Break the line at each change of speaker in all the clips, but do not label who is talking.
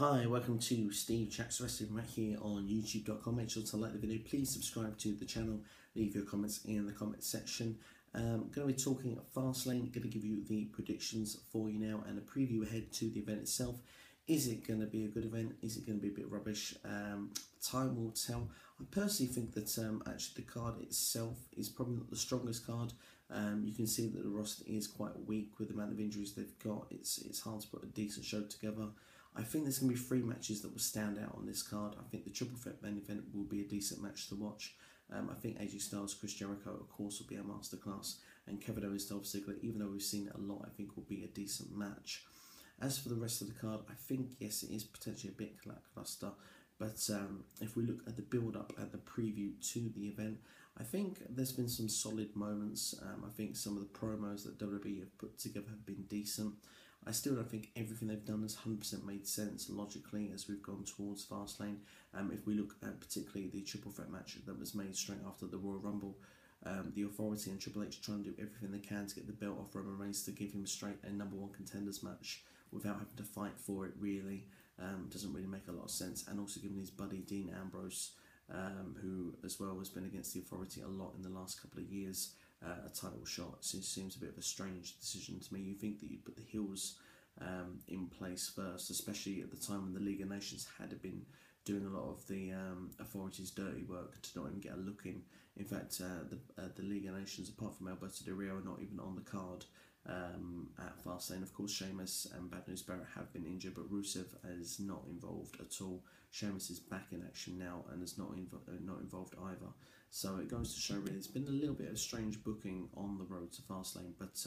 Hi, welcome to Steve Chats Wrestling right here on youtube.com. Make sure to like the video, please subscribe to the channel, leave your comments in the comment section. Going to be talking Fastlane, going to give you the predictions for you now and a preview ahead to the event itself. Is it going to be a good event? Is it going to be a bit rubbish? Time will tell. I personally think that actually the card itself is probably not the strongest card. You can see that the roster is quite weak with the amount of injuries they've got. It's hard to put a decent show together. I think there's going to be 3 matches that will stand out on this card. I think the triple threat main event will be a decent match to watch. I think AJ Styles, Chris Jericho, of course, will be a masterclass. And Kevin Owens, Dolph Ziggler, even though we've seen it a lot, I think will be a decent match. As for the rest of the card, I think, yes, it is potentially a bit lackluster. But if we look at the build-up and the preview to the event, I think there's been some solid moments. I think some of the promos that WWE have put together have been decent. I still don't think everything they've done has 100% made sense logically as we've gone towards Fastlane. If we look at particularly the triple threat match that was made straight after the Royal Rumble, the Authority and Triple H trying to do everything they can to get the belt off Roman Reigns to give him straight a #1 contenders match without having to fight for it really doesn't really make a lot of sense. And also giving his buddy Dean Ambrose, who as well has been against the Authority a lot in the last couple of years, a title shot. So it seems a bit of a strange decision to me. You think that you'd put the heels in place first, especially at the time when the League of Nations had been doing a lot of the Authority's dirty work to not even get a look in. In fact, the League of Nations, apart from Alberto Del Rio, are not even on the card at Fastlane. Of course, Sheamus and Bad News Barrett have been injured, but Rusev is not involved at all. Sheamus is back in action now and is not involved either. So it goes to show really it's been a little bit of strange booking on the road to Fastlane. But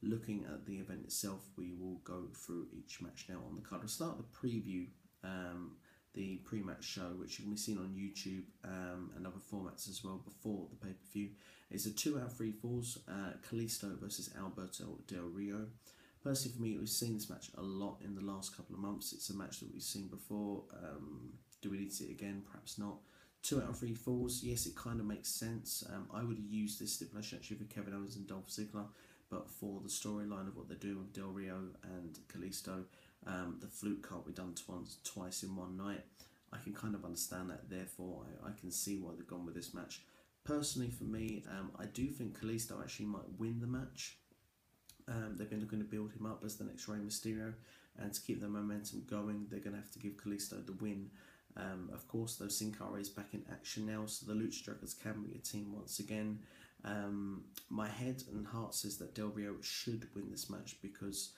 looking at the event itself, we will go through each match now on the card. We'll start the preview, the pre-match show, which you can be seen on YouTube and other formats as well before the pay-per-view. It's a 2 out of 3 falls, Kalisto versus Alberto Del Rio. Personally for me, we've seen this match a lot in the last couple of months. It's a match that we've seen before. Do we need to see it again? Perhaps not. 2 out of 3 falls, yes, it kind of makes sense. I would have used this stipulation actually for Kevin Owens and Dolph Ziggler, but for the storyline of what they're doing with Del Rio and Kalisto, the flute can't be done twice in one night. I can kind of understand that, therefore I can see why they've gone with this match. Personally for me, I do think Kalisto actually might win the match. They've been looking to build him up as the next Rey Mysterio, and to keep the momentum going, they're going to have to give Kalisto the win. Of course, though, Sin Cara is back in action now, so the Lucha Dragons can be a team once again. My head and heart says that Del Rio should win this match because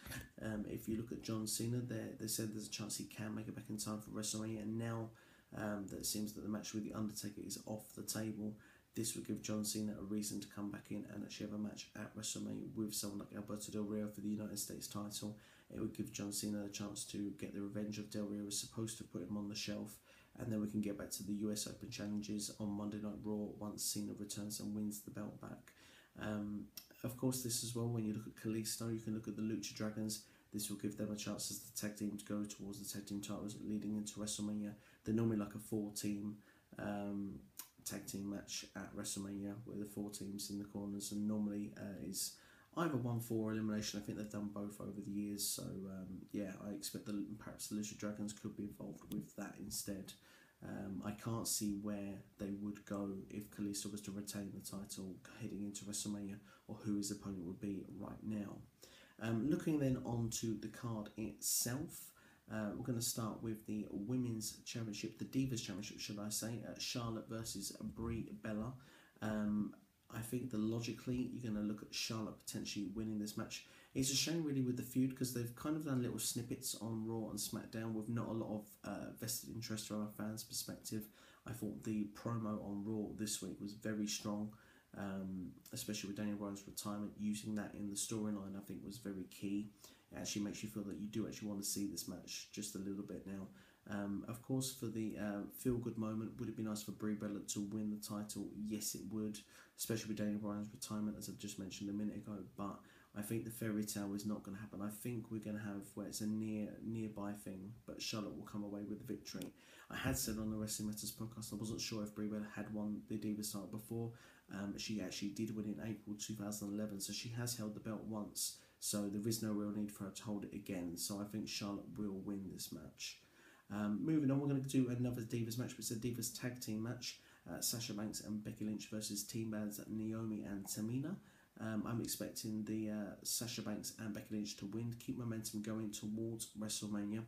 if you look at John Cena, they said there's a chance he can make it back in time for WrestleMania, and now that it seems that the match with The Undertaker is off the table, this would give John Cena a reason to come back in and actually have a match at WrestleMania with someone like Alberto Del Rio for the United States title. It would give John Cena a chance to get the revenge of Del Rio. Was supposed to put him on the shelf, and then we can get back to the US Open challenges on Monday Night Raw once Cena returns and wins the belt back. Of course, this as well, when you look at Kalisto, you can look at the Lucha Dragons. This will give them a chance as the tag team to go towards the tag team titles leading into WrestleMania. They're normally like a 4-team tag team match at WrestleMania with the 4 teams in the corners, and normally is either 1-4 elimination. I think they've done both over the years, so yeah, I expect perhaps the Lucha Dragons could be involved with that instead. I can't see where they would go if Kalisto was to retain the title heading into WrestleMania, or who his opponent would be right now. Looking then onto the card itself, we're going to start with the Women's Championship, the Divas Championship, should I say, Charlotte versus Brie Bella. I think that logically you're going to look at Charlotte potentially winning this match. It's a shame really with the feud because they've kind of done little snippets on Raw and SmackDown with not a lot of vested interest from a fan's perspective. I thought the promo on Raw this week was very strong, especially with Daniel Bryan's retirement. Using that in the storyline I think was very key. It actually makes you feel that you do actually want to see this match just a little bit now. Of course, for the feel-good moment, would it be nice for Brie Bella to win the title? Yes, it would, especially with Daniel Bryan's retirement, as I've just mentioned a minute ago. But I think the fairy tale is not going to happen. I think we're going to have where it's a nearby thing, but Charlotte will come away with the victory. I had said on the Wrestling Matters podcast I wasn't sure if Brie Bella had won the Divas title before. She actually did win in April 2011, so she has held the belt once. So there is no real need for her to hold it again. So I think Charlotte will win this match. Moving on, we're going to do another Divas match, but it's a Divas tag team match. Sasha Banks and Becky Lynch versus Team Bad's Naomi and Tamina. I'm expecting the Sasha Banks and Becky Lynch to win, keep momentum going towards WrestleMania.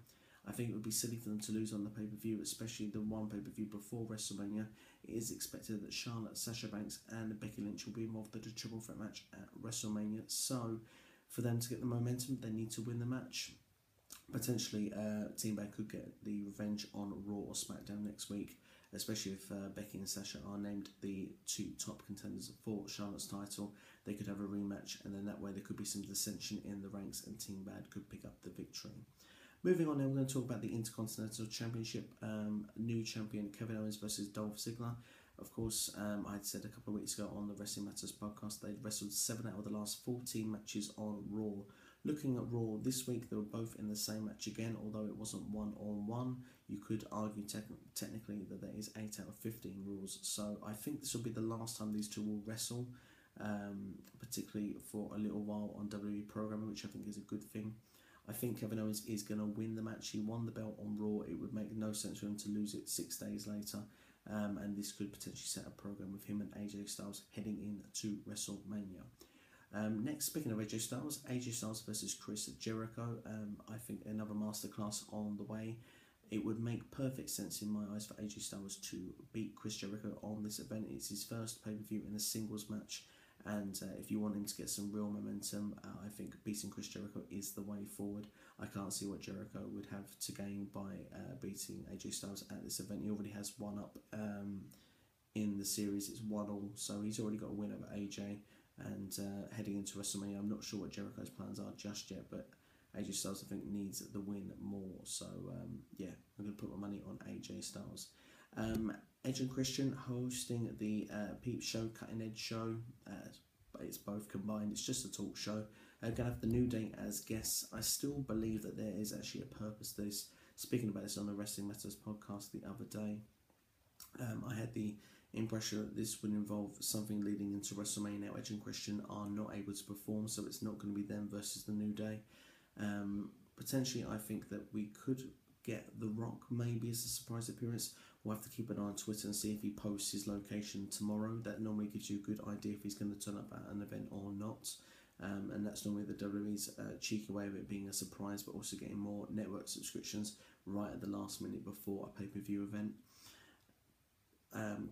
I think it would be silly for them to lose on the pay-per-view, especially the one pay-per-view before WrestleMania. It is expected that Charlotte, Sasha Banks and Becky Lynch will be involved in a triple threat match at WrestleMania. So, for them to get the momentum, they need to win the match. Potentially, Team Bad could get the revenge on Raw or SmackDown next week, especially if Becky and Sasha are named the two top contenders for Charlotte's title. They could have a rematch, and then that way there could be some dissension in the ranks, and Team Bad could pick up the victory. Moving on now, we're going to talk about the Intercontinental Championship. New champion Kevin Owens versus Dolph Ziggler. Of course, I had said a couple of weeks ago on the Wrestling Matters podcast, they'd wrestled 7 out of the last 14 matches on Raw. Looking at Raw this week, they were both in the same match again, although it wasn't 1-on-1. You could argue technically that there is 8 out of 15 rules. So I think this will be the last time these two will wrestle, particularly for a little while on WWE programming, which I think is a good thing. I think Kevin Owens is going to win the match. He won the belt on Raw. It would make no sense for him to lose it 6 days later. And this could potentially set a program with him and AJ Styles heading into WrestleMania. Next, speaking of AJ Styles versus Chris Jericho. I think another masterclass on the way. It would make perfect sense in my eyes for AJ Styles to beat Chris Jericho on this event. It's his first pay-per-view in a singles match. And if you want him to get some real momentum, I think beating Chris Jericho is the way forward. I can't see what Jericho would have to gain by beating AJ Styles at this event. He already has one up in the series. It's 1-1, so he's already got a win over AJ. And heading into WrestleMania, I'm not sure what Jericho's plans are just yet, but AJ Styles, I think, needs the win more. So, yeah, I'm going to put my money on AJ Styles. Edge and Christian hosting the Peep Show, Cutting Edge Show. But it's both combined. It's just a talk show. Going to have the New Day as guests. I still believe that there is actually a purpose to this. Speaking about this on the Wrestling Matters podcast the other day, I had the impression that this would involve something leading into WrestleMania. Now, Edge and Christian are not able to perform, so it's not going to be them versus the New Day. Potentially, I think that we could get The Rock maybe as a surprise appearance. We'll have to keep an eye on Twitter and see if he posts his location tomorrow. That normally gives you a good idea if he's going to turn up at an event or not. And that's normally the WWE's cheeky way of it being a surprise, but also getting more network subscriptions right at the last minute before a pay-per-view event.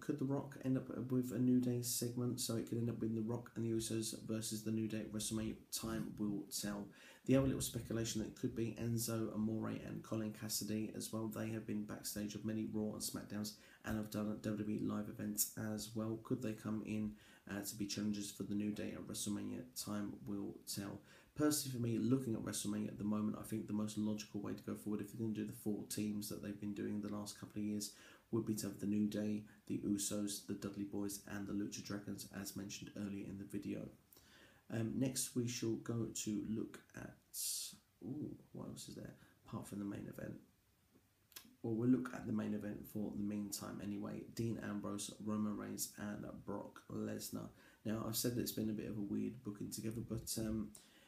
Could The Rock end up with a New Day segment? So it could end up being The Rock and the Usos versus the New Day at WrestleMania. Time will tell. The other little speculation that it could be Enzo Amore and Colin Cassidy as well. They have been backstage of many Raw and SmackDowns and have done WWE live events as well. Could they come in to be challengers for the New Day at WrestleMania? Time will tell. Personally, for me, looking at WrestleMania at the moment, I think the most logical way to go forward, if you're going to do the 4 teams that they've been doing the last couple of years, would be to have the New Day, the Usos, the Dudley Boys and the Lucha Dragons, as mentioned earlier in the video. Next, we shall go to look at... what else is there? Apart from the main event. Well, we'll look at the main event for the meantime anyway. Dean Ambrose, Roman Reigns and Brock Lesnar. Now, I've said that it's been a bit of a weird booking together, but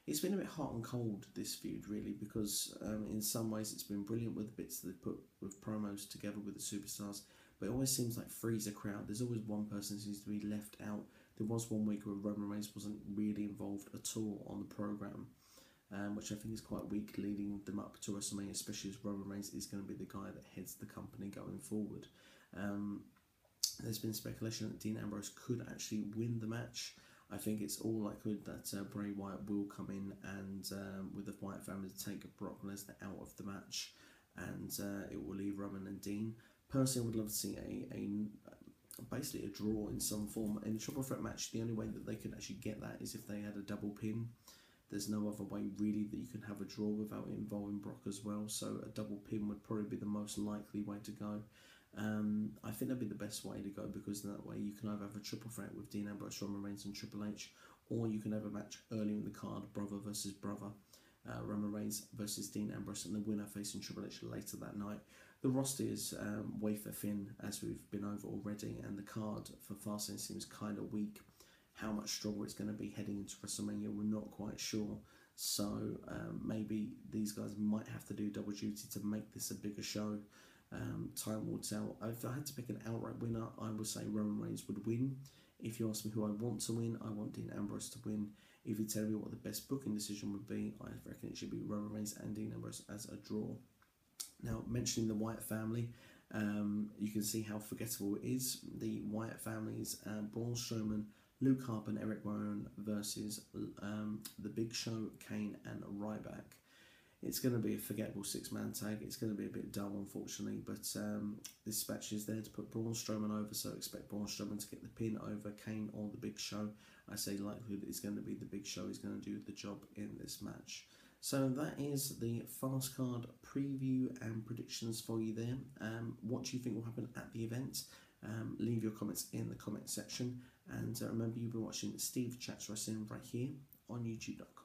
it's been a bit hot and cold, this feud, really, because in some ways it's been brilliant with the bits that they put with promos together with the superstars, but it always seems like frees a crowd. There's always one person who seems to be left out. There was one week where Roman Reigns wasn't really involved at all on the program, which I think is quite weak leading them up to WrestleMania, especially as Roman Reigns is going to be the guy that heads the company going forward. There's been speculation that Dean Ambrose could actually win the match. I think it's all likelihood that Bray Wyatt will come in and with the Wyatt family to take Brock Lesnar out of the match, and it will leave Roman and Dean. Personally, I would love to see basically a draw in some form. In a triple threat match, the only way that they could actually get that is if they had a double pin. There's no other way really that you can have a draw without involving Brock as well, so a double pin would probably be the most likely way to go. I think that'd be the best way to go, because that way you can either have a triple threat with Dean Ambrose, Roman Reigns and Triple H, or you can have a match earlier in the card, brother versus brother, Roman Reigns versus Dean Ambrose, and the winner facing Triple H later that night. The roster is wafer thin, as we've been over already, and the card for Fastlane seems kind of weak. How much stronger it's going to be heading into WrestleMania, we're not quite sure. So maybe these guys might have to do double duty to make this a bigger show. Time will tell. If I had to pick an outright winner, I would say Roman Reigns would win. If you ask me who I want to win, I want Dean Ambrose to win. If you tell me what the best booking decision would be, I reckon it should be Roman Reigns and Dean Ambrose as a draw. Now, mentioning the Wyatt family, you can see how forgettable it is. The Wyatt families, Braun Strowman, Luke Harper and Eric Rowan versus The Big Show, Kane and Ryback. It's going to be a forgettable six-man tag. It's going to be a bit dull, unfortunately, but this match is there to put Braun Strowman over, so expect Braun Strowman to get the pin over Kane or The Big Show. I say the likelihood is going to be The Big Show is going to do the job in this match. So that is the fast card preview and predictions for you there. What do you think will happen at the event? Leave your comments in the comment section. And remember, you've been watching Steve Chats Wrestling right here on YouTube.com.